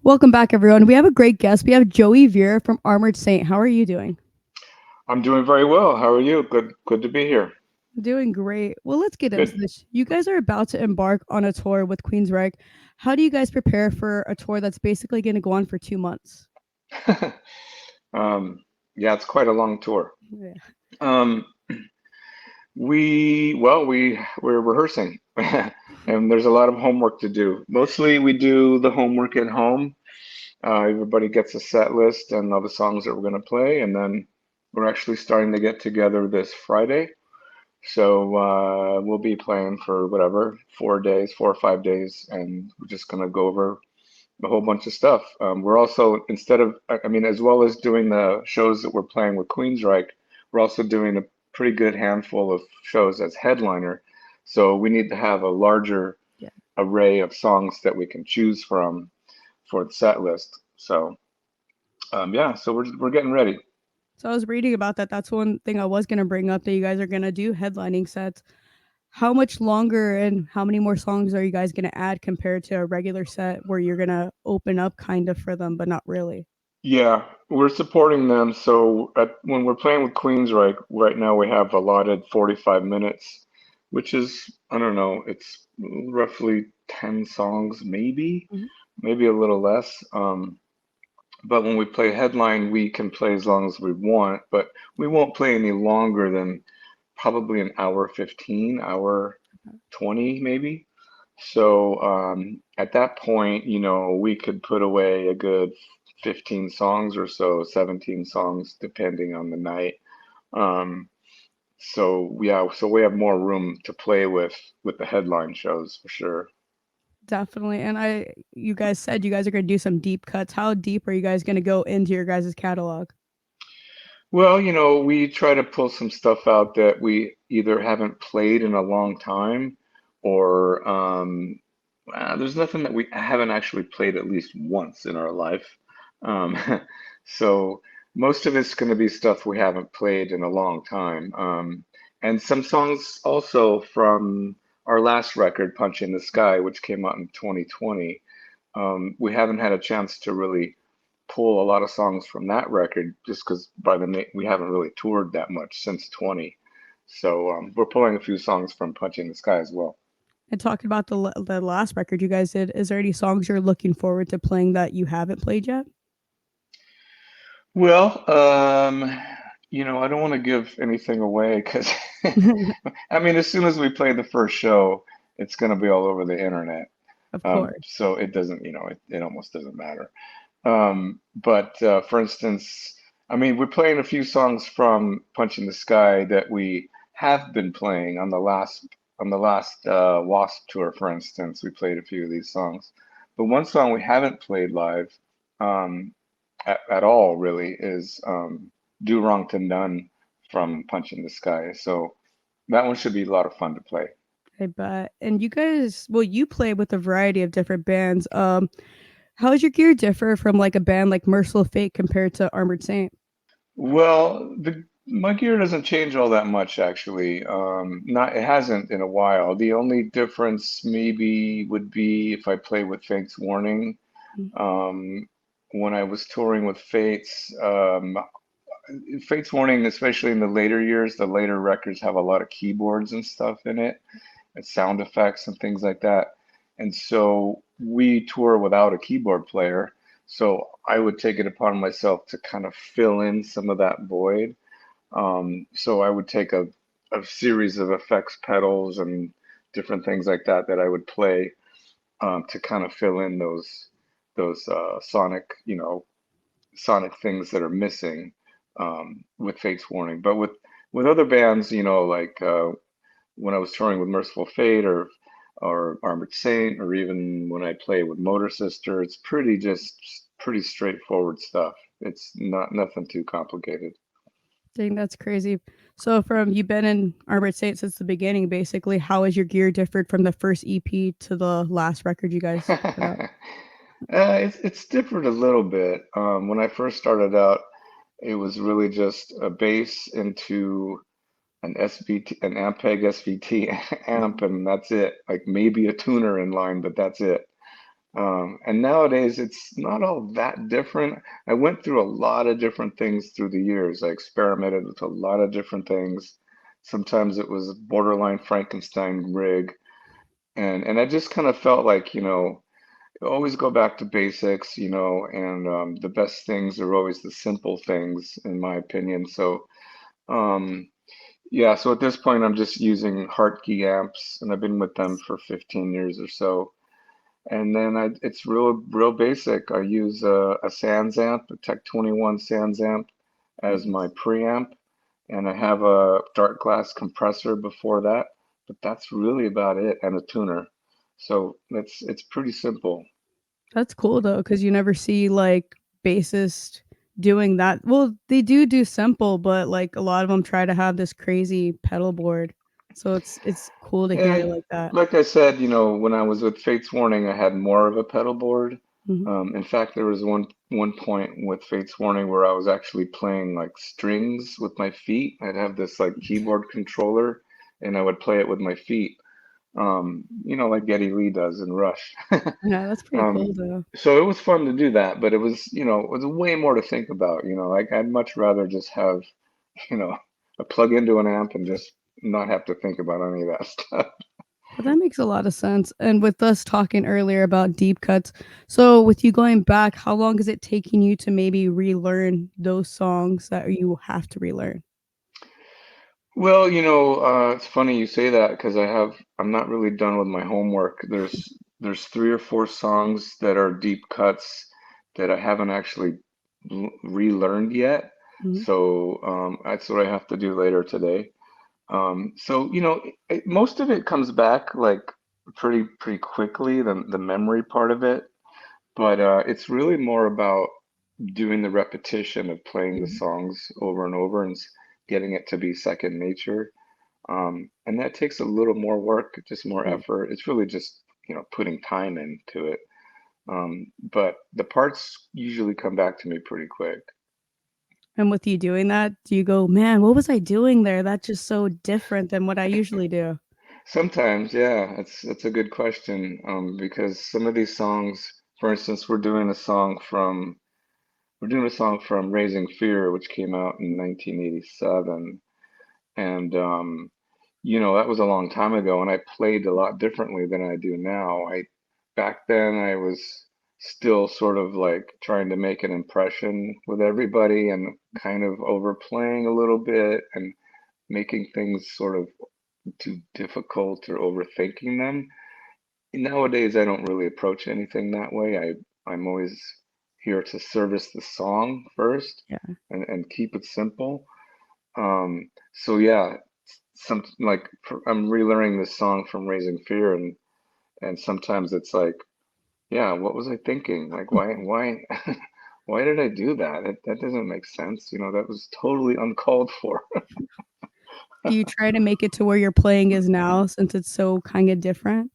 Welcome back, everyone. We have a great guest. We have Joey Vera from Armored Saint. How are you doing? I'm doing very well. How are you? Good to be here. Doing great. Well, let's get into Good. this. You guys are about to embark on a tour with Queensryche. How do you guys prepare for a tour that's basically going to go on for 2 months? Um, yeah, it's quite a long tour. Yeah. Um, we're rehearsing, and there's a lot of homework to do. Mostly we do the homework at home. Everybody gets a set list and all the songs that we're going to play, and then we're actually starting to get together this Friday. So we'll be playing for whatever, 4 days, 4 or 5 days, and we're just gonna go over a whole bunch of stuff. We're also, instead of, I mean, as well as doing the shows that we're playing with Queensryche, we're also doing a pretty good handful of shows as headliner. So we need to have a larger Yeah. array of songs that we can choose from for the set list. So yeah, so we're getting ready. So I was reading about that. That's one thing I was going to bring up that you guys are going to do headlining sets. How much longer and how many more songs are you guys going to add compared to a regular set where you're going to open up kind of for them, but not really? Yeah, we're supporting them. So when we're playing with Queensryche, right now we have allotted 45 minutes, which is, I don't know, it's roughly 10 songs, Mhm. maybe a little less. But when we play headline, we can play as long as we want, but we won't play any longer than probably an hour 15, hour 20 maybe. So at that point, we could put away a good 15 songs or so, 17 songs, depending on the night. Um, so yeah, so we have more room to play with the headline shows for sure. Definitely. And you guys said you guys are going to do some deep cuts. How deep are you guys going to go into your guys' catalog? Well, we try to pull some stuff out that we either haven't played in a long time or there's nothing that we haven't actually played at least once in our life. Um, so most of it's going to be stuff we haven't played in a long time. And some songs also from our last record, Punch in the Sky, which came out in 2020. We haven't had a chance to really pull a lot of songs from that record just because we haven't really toured that much since 20. So we're pulling a few songs from Punch in the Sky as well. And talking about the last record you guys did, is there any songs you're looking forward to playing that you haven't played yet? Well, I don't want to give anything away because I mean, as soon as we play the first show, it's going to be all over the internet. Of course. So it doesn't, it almost doesn't matter. But for instance, I mean, we're playing a few songs from Punch in the Sky that we have been playing on the last Wasp tour, for instance. We played a few of these songs. But one song we haven't played live um, at all really is Do Wrong to None from Punch in the Sky. So that one should be a lot of fun to play. I bet. And you guys, well, you play with a variety of different bands. How does your gear differ from like a band like Merciful Fate compared to Armored Saint? Well, my gear doesn't change all that much actually. Not It hasn't in a while. The only difference maybe would be if I play with Fate's Warning. Mm. Um, when I was touring with Fate's Warning, especially in the later years, the later records have a lot of keyboards and stuff in it, and sound effects and things like that. And so we tour without a keyboard player. So I would take it upon myself to kind of fill in some of that void. So I would take a series of effects pedals and different things like that that I would play to kind of fill in those sonic things that are missing with Fate's Warning. But with other bands, like when I was touring with Merciful Fate or Armored Saint, or even when I play with Motor Sister, it's pretty straightforward stuff. It's not nothing too complicated. Dang, that's crazy. So from you've been in Armored Saint since the beginning, basically, how has your gear differed from the first EP to the last record you guys put out? It's different a little bit. When I first started out, it was really just a bass into an Ampeg SVT amp, and that's it. Like maybe a tuner in line, but that's it. And nowadays, it's not all that different. I went through a lot of different things through the years. I experimented with a lot of different things. Sometimes it was borderline Frankenstein rig, and I just kind of felt like, always go back to basics, and the best things are always the simple things, in my opinion. So, um, yeah, so at this point, I'm just using Hartke amps, and I've been with them for 15 years or so. And then it's real basic. I use a Sans amp, a Tech 21 Sans amp, as my Nice. preamp, and I have a dark glass compressor before that. But that's really about it, and a tuner. So it's pretty simple. That's cool though, because you never see like bassists doing that. Well, they do simple, but like a lot of them try to have this crazy pedal board. So it's cool to hear Yeah, it like that. like I said, when I was with Fates Warning, I had more of a pedal board. Mhm. In fact, there was one point with Fates Warning where I was actually playing like strings with my feet. I'd have this like keyboard controller, and I would play it with my feet, like Geddy Lee does in Rush. Yeah, that's pretty Um, cool though. so it was fun to do that, but it was way more to think about. Like I'd much rather just have, you know, a plug into an amp and just not have to think about any of that stuff. But that makes a lot of sense. And with us talking earlier about deep cuts, so with you going back, how long is it taking you to maybe relearn those songs that you have to relearn? Well, it's funny you say that because I'm not really done with my homework. There's three or four songs that are deep cuts that I haven't actually relearned yet. Mhm. So that's what I have to do later today. So most of it comes back like pretty quickly, the memory part of it. But it's really more about doing the repetition of playing the Mhm. songs over and over and getting it to be second nature. And that takes a little more work, just more Yeah. effort. It's really just, putting time into it. But the parts usually come back to me pretty quick. And with you doing that, do you go, "Man, what was I doing there? That's just so different than what I usually do." Sometimes, yeah, that's a good question. Because some of these songs, for instance, we're doing a song from Raising Fear, which came out in 1987. And that was a long time ago, and I played a lot differently than I do now. Back then I was still sort of like trying to make an impression with everybody and kind of overplaying a little bit and making things sort of too difficult or overthinking them. Nowadays I don't really approach anything that way. I'm always here to service the song first Yeah. and keep it simple. So yeah, I'm relearning this song from Raising Fear, and sometimes it's like, yeah, what was I thinking? Like, why, why did I do that? That doesn't make sense. That was totally uncalled for. Do you try to make it to where your playing is now since it's so kinda different?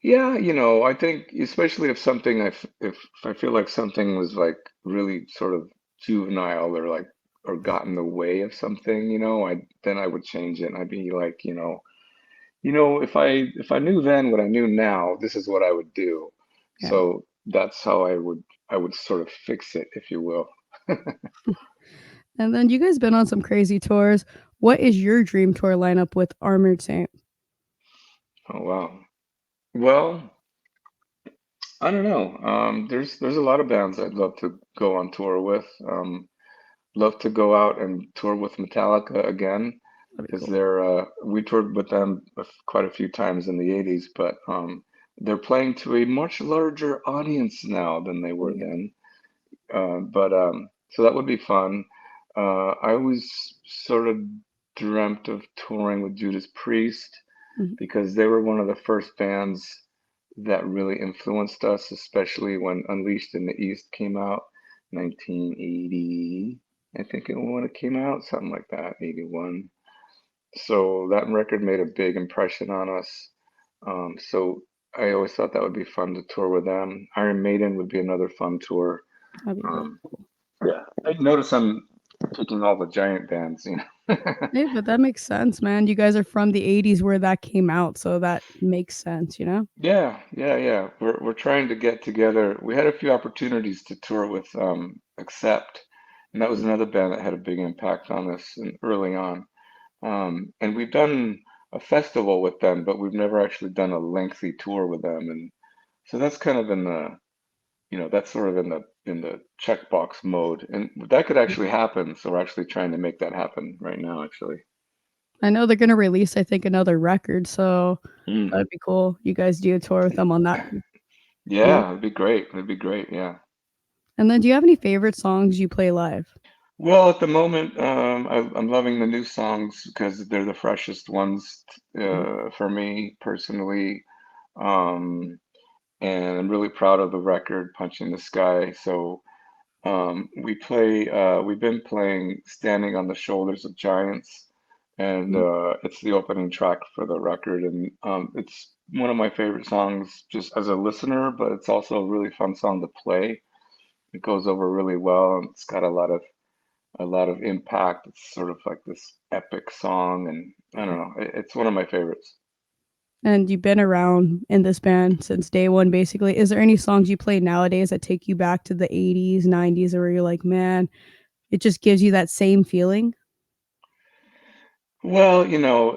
Yeah, I think especially if something if I feel like something was like really sort of juvenile or got in the way of something, I would change it and I'd be like, if I knew then what I knew now, this is what I would do. Yeah. So that's how I would sort of fix it, if you will. And then you guys been on some crazy tours. What is your dream tour lineup with Armored Saint? Oh wow. Well, I don't know. There's a lot of bands I'd love to go on tour with. Love to go out and tour with Metallica again That'd be because cool. we toured with them quite a few times in the 80s, but they're playing to a much larger audience now than they Oh, were yeah. then. But so that would be fun. I always sort of dreamt of touring with Judas Priest Mhm. because they were one of the first bands that really influenced us, especially when Unleashed in the East came out, 1980. I think when it came out, something like that, 81. So that record made a big impression on us. So I always thought that would be fun to tour with them. Iron Maiden would be another fun tour. That'd be really Um, yeah, I notice I'm picking all the giant bands. Yeah, but that makes sense, man. You guys are from the 80s where that came out, so that makes sense, you know? Yeah, yeah, yeah. We're trying to get together. We had a few opportunities to tour with Accept, and that was Mm, another band that had a big impact on us early on. And we've done a festival with them, but we've never actually done a lengthy tour with them. And so that's kind of in the, that's sort of in the checkbox mode. And that could yeah. actually happen. So we're actually trying to make that happen right now, actually. I know they're gonna release, I think, another record, so Mm. that'd be cool. You guys do a tour with them on that, you know? Yeah, it'd be great. It'd be great. Yeah. And then do you have any favorite songs you play live? Well, at the moment, I'm loving the new songs because they're the freshest ones Mhm, for me personally. Um, and I'm really proud of the record, Punching the Sky. So we've been playing Standing on the Shoulders of Giants, and mhm, it's the opening track for the record. And it's one of my favorite songs just as a listener, but it's also a really fun song to play. It goes over really well, and it's got a lot of impact. It's sort of like this epic song, and I don't yeah. know, it's one of my favorites. And you've been around in this band since day one, basically. Is there any songs you play nowadays that take you back to the 80s, 90s, where you're like, man, it just gives you that same feeling? Well,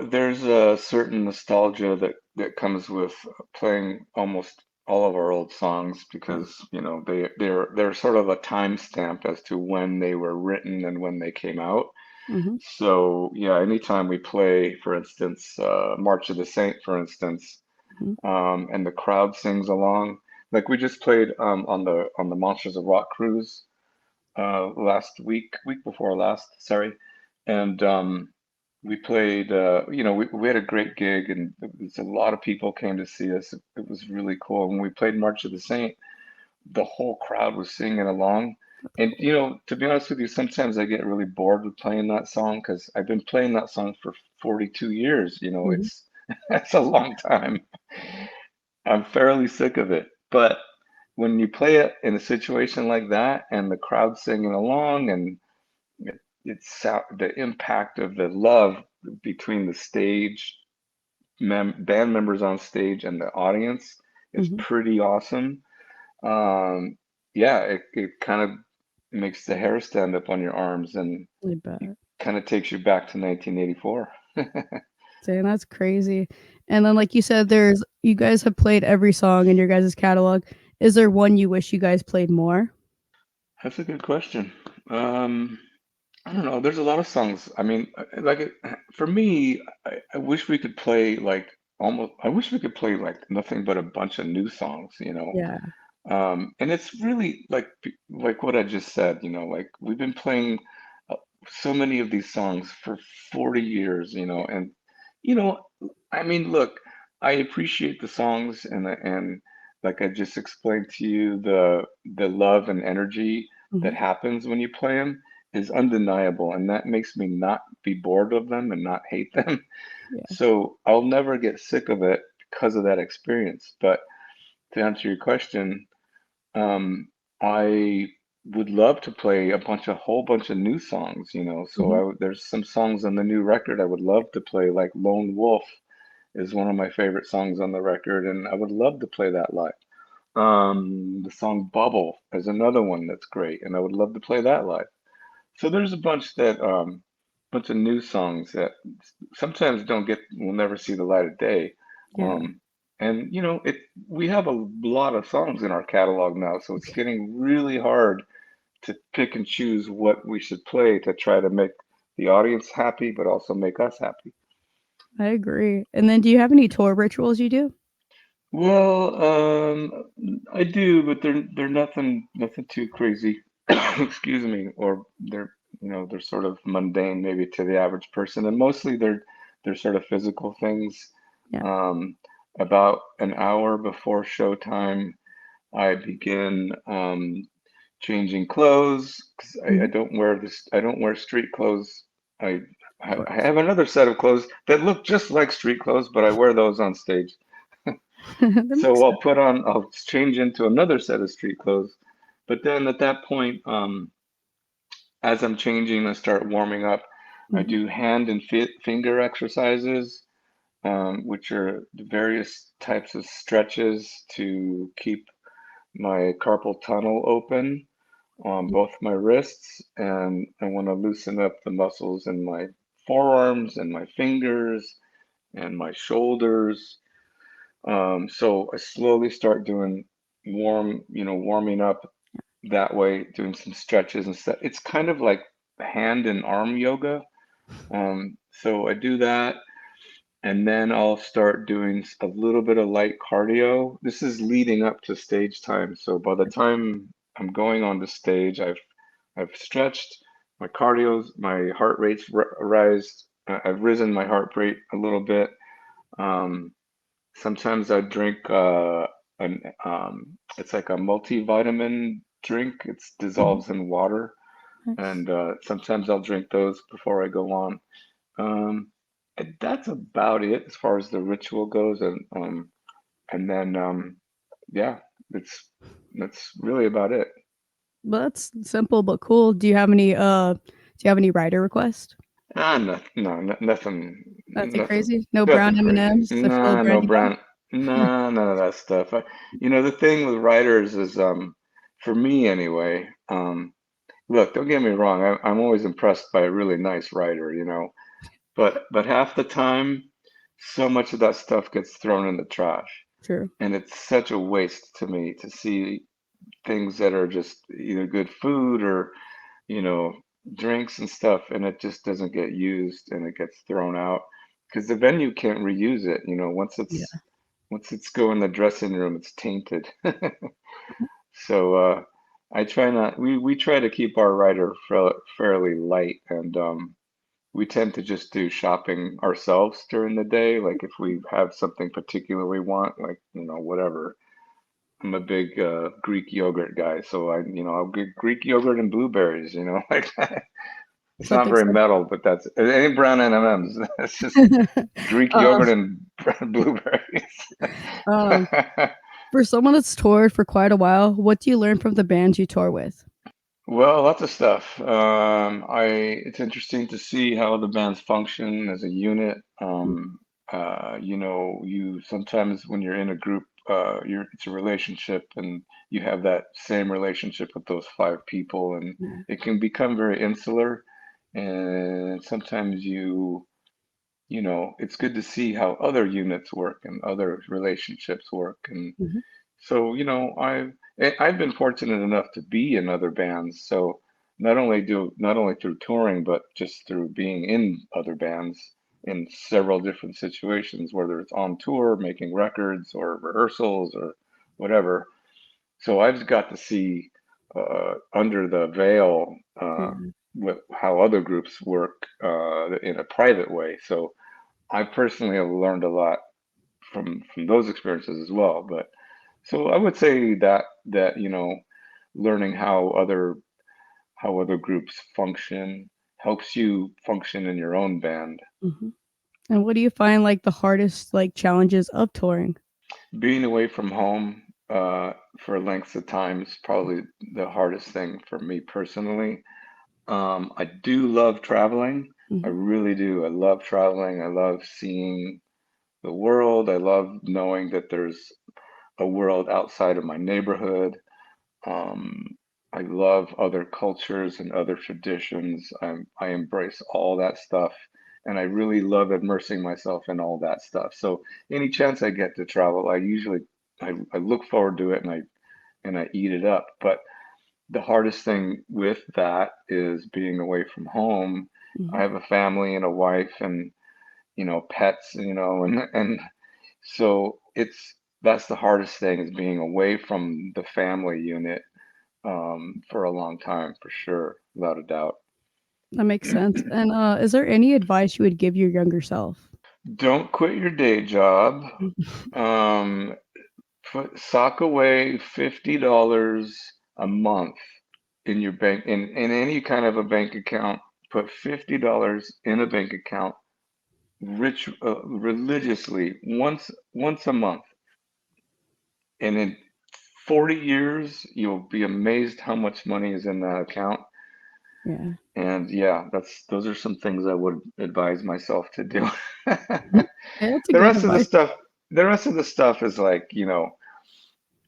there's a certain nostalgia that comes with playing almost all of our old songs Yeah. because, they're sort of a timestamp as to when they were written and when they came out. Mhm, So, yeah, anytime we play, for instance, March of the Saint, for instance, mhm, and the crowd sings along, like we just played on the Monsters of Rock cruise last week before last, sorry, and we played. We had a great gig, and a lot of people came to see us. It was really cool. When we played March of the Saint, the whole crowd was singing along. that's And cool. to be honest with you, sometimes I get really bored with playing that song because I've been playing that song for 42 years. Mhm, It's that's a long time. I'm fairly sick of it, but when you play it in a situation like that and the crowd singing along and the impact of the love between the band members on stage and the audience is mhm, pretty awesome. Um, yeah, it kind of makes the hair stand up on your arms and I it bet. kind of takes you back to 1984. Dang, that's crazy. And then, like you said, there's you guys have played every song in your guys' catalog. Is there one you wish you guys played more? That's a good question. Um, I don't know. There's a lot of songs. I mean, for me, I wish we could play like almost. I wish we could play like nothing but a bunch of new songs. Yeah, And it's really like what I just said. Like we've been playing uh, so many of these songs for 40 years. And you know, I mean, look, I appreciate the songs and like I just explained to you, the love and energy that mhm, happens when you play them is undeniable, and that makes me not be bored of them and not hate them. yeah, So I'll never get sick of it because of that experience. But to answer your question, I would love to play a whole bunch of new songs. So mhm, there's some songs on the new record I would love to play, like Lone Wolf is one of my favorite songs on the record, and I would love to play that live. The song Bubble is another one that's great, and I would love to play that live. So there's a bunch of new songs that sometimes will never see the light of day. yeah. And we have a lot of songs in our catalog now, so it's getting really hard to pick and choose what we should play to try to make the audience happy, but also make us happy. I agree. And then do you have any tour rituals you do? Well, I do, but they're nothing too crazy. Excuse me, or they're sort of mundane maybe to the average person, and mostly they're sort of physical things. Yeah. Um, about an hour before showtime, I begin changing clothes because I Mhm, don't wear this. I don't wear street clothes. I of I course. have another set of clothes that look just like street clothes, but I wear those on stage. That makes So sense. I'll change into another set of street clothes. But then at that point, as I'm changing, I start warming up. I Mhm. do hand and finger exercises, which are various types of stretches to keep my carpal tunnel open on both my wrists, and I want to loosen up the muscles in my forearms and my fingers and my shoulders. So I slowly start doing warming up that way, doing some stretches and stuff. It's kind of like hand and arm yoga. So I do that, and then I'll start doing a little bit of light cardio. This is leading up to stage time. So by the time I'm going on the stage, I've stretched, my heart rate's rised. I've risen my heart rate a little bit. Um, Sometimes I drink it's like a multivitamin drink. It Mhm. dissolves in water, Nice. and sometimes I'll drink those before I go on. Um, and that's about it as far as the ritual goes, and then yeah, it's that's really about it. Well, that's simple but cool. Do you have any rider requests? Nothing, Nothing nothing, crazy? No nothing brown crazy. M&Ms to fill a Nah, no brandy bar? brand, nah, none of that stuff. The thing with writers is, for me anyway, look, don't get me wrong. I'm always impressed by a really nice writer, but half the time, so much of that stuff gets thrown in the trash, True. and it's such a waste to me to see things that are just either good food or you know, drinks and stuff, and it just doesn't get used and it gets thrown out because the venue can't reuse it. Yeah. Once it's go in the dressing room, it's tainted. So I try not. We try to keep our rider fairly light, and we tend to just do shopping ourselves during the day. Like if we have something particular we want, like whatever. I'm a big Greek yogurt guy, so I'll get Greek yogurt and blueberries, like it's not Something very simple. metal, but that's it ain't brown M&Ms. It's just Greek Um, yogurt and blueberries. um, for someone that's toured for quite a while, what do you learn from the bands you tour with? Well, lots of stuff. It's interesting to see how the bands function as a unit. You sometimes when you're in a group, it's a relationship, and you have that same relationship with those five people, and Yeah. it can become very insular. And sometimes it's good to see how other units work and other relationships work. And Mhm. so, I've been fortunate enough to be in other bands. So not only through touring, but just through being in other bands in several different situations, whether it's on tour, making records, or rehearsals, or whatever. So I've got to see under the veil Yeah. with how other groups work in a private way. So I personally have learned a lot from those experiences as well. But so I would say that learning how other groups function helps you function in your own band. Mhm. And what do you find like the hardest like challenges of touring? Being away from home for lengths of time is probably the hardest thing for me personally. I do love traveling. I Mhm. really do. I love traveling. I love seeing the world. I love knowing that there's a world outside of my neighborhood. Um, I love other cultures and other traditions. I embrace all that stuff, and I really love immersing myself in all that stuff. So any chance I get to travel, I look forward to it, and I eat it up. But the hardest thing with that is being away from home. I Mhm. have a family and a wife and pets, and so that's the hardest thing is being away from the family unit for a long time, for sure, without a doubt. That makes sense. And is there any advice you would give your younger self? Don't quit your day job. Mhm. Um, sock away $50 a month in your bank in any kind of a bank account. Put $50 in a bank account religiously once a month, and in 40 years you'll be amazed how much money is in that account. Yeah. And yeah, those are some things I would advise myself to do. Mhm. Yeah, that's a The good rest of the advice. stuff, the rest of the stuff is like,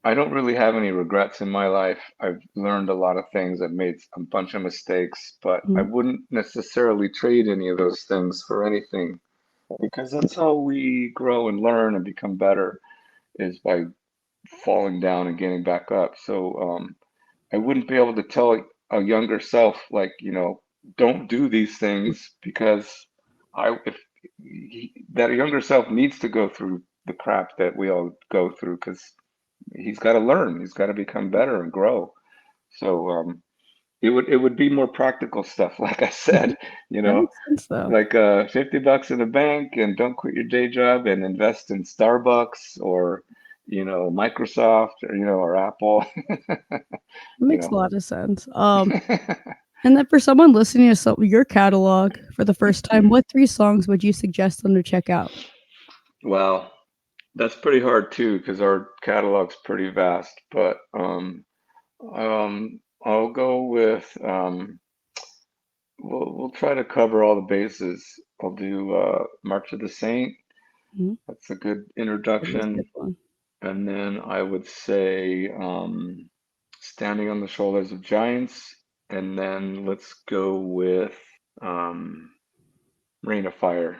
I don't really have any regrets in my life. I've learned a lot of things. I've made a bunch of mistakes, but I Mhm. wouldn't necessarily trade any of those things for anything because that's how we grow and learn and become better is by falling down and getting back up. So, I wouldn't be able to tell a younger self like, don't do these things because if that younger self needs to go through the crap that we all go through because he's got to learn, he's got to become better and grow. So it would be more practical stuff, like I Mhm. said, That makes sense though. like $50 in the bank and don't quit your day job and invest in Starbucks or Microsoft or Apple, It you makes a know. lot of sense. And then for someone listening to your catalog for the first time, what 3 songs would you suggest them to check out? Well, that's pretty hard too because our catalog's pretty vast, but I'll go with we'll try to cover all the bases. I'll do March of the Saint. Mhm. That's a good That is a good introduction. one. And then I would say Standing on the Shoulders of Giants. And then let's go with um, Rain of Fire.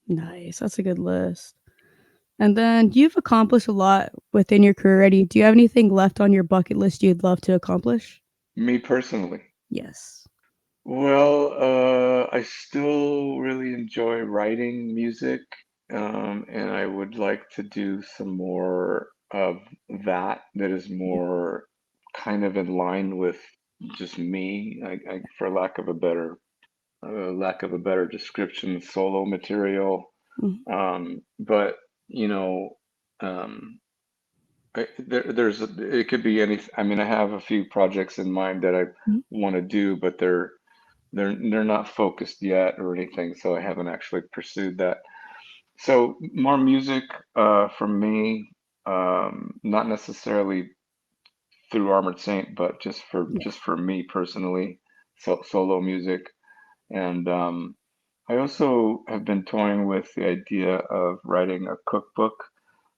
Nice, that's a good list. And then you've accomplished a lot within your career already. Do you have anything left on your bucket list you'd love to accomplish? Me personally. Yes. Well, I still really enjoy writing music, and I would like to do some more of that is Mhm. more kind of in line with just me, for lack of a better description, solo material. Mhm. But you know, um, it could be any. I mean, I have a few projects in mind that I Mhm. want to do, but they're not focused yet or anything, so I haven't actually pursued that. So more music from me, not necessarily through Armored Saint, but Yeah, just for me personally, solo music. And I also have been toying with the idea of writing a cookbook.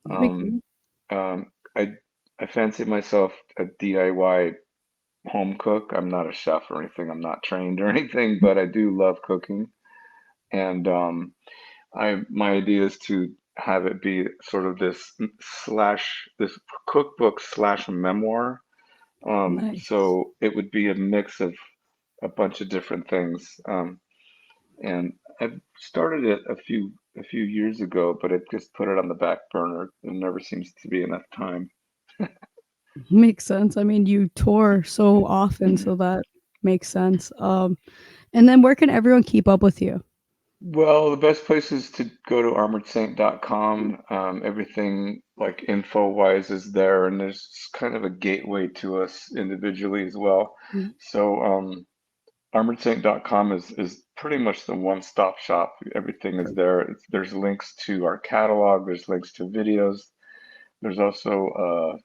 that'd be Um, cool. um, I I fancy myself a DIY home cook. I'm not a chef or anything. I'm not trained or anything, Mhm. but I do love cooking. And I my idea is to have it be sort of this cookbook slash memoir. Nice. So it would be a mix of a bunch of different things. And I started it a few years ago, but it just put it on the back burner. There never seems to be enough time. Makes sense. I mean, you tour so often, so that makes sense. And then where can everyone keep up with you? Well, the best place is to go to armoredsaint.com. Everything like info-wise is there, and there's kind of a gateway to us individually as well. Mhm. So armoredsaint.com is pretty much the one-stop shop. Everything is there. There's links to our catalog. There's links to videos. There's also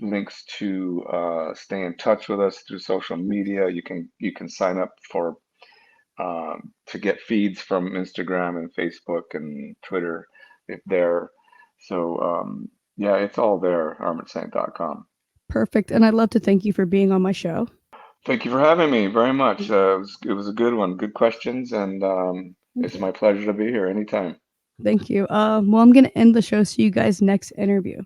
links to stay in touch with us through social media. You can sign up to get feeds from Instagram and Facebook and Twitter if they're so yeah, it's all there, armoredsaint.com. Perfect. And I'd love to thank you for being on my show. Thank you for having me very much. It was a good one, good questions, and Thank it's you. my pleasure to be here anytime. Thank you. Well, I'm going to end the show. See you guys next interview.